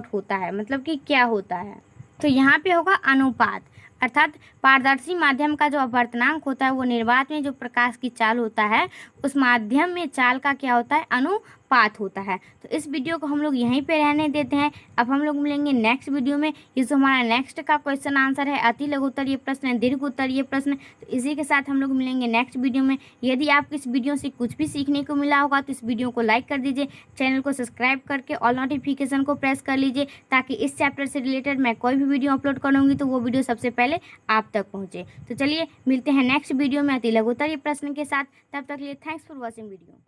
होता है, मतलब कि क्या होता है। तो यहाँ पे होगा अनुपात, अर्थात पारदर्शी माध्यम का जो अपवर्तनांक होता है वो निर्वात में जो प्रकाश की चाल होता है उस माध्यम में चाल का क्या होता है, अनुपात होता है। तो इस वीडियो को हम लोग यहीं पे रहने देते हैं। अब हम लोग मिलेंगे नेक्स्ट वीडियो में। ये जो हमारा नेक्स्ट का क्वेश्चन आंसर है अति लघु उत्तरीय प्रश्न है, दीर्घ उत्तरीय प्रश्न। तो इसी के साथ हम लोग मिलेंगे नेक्स्ट वीडियो में। यदि आपको इस वीडियो से कुछ भी सीखने को मिला होगा तो इस वीडियो को लाइक कर दीजिए, चैनल को सब्सक्राइब करके ऑल नोटिफिकेशन को प्रेस कर लीजिए, ताकि इस चैप्टर से रिलेटेड मैं कोई भी वीडियो अपलोड करूँगी तो वो वीडियो सबसे पहले आप तक पहुँचे। तो चलिए मिलते हैं नेक्स्ट वीडियो में अति लघु उत्तरीय प्रश्न के साथ। तब तक के लिए थैंक्स फॉर वॉचिंग वीडियो।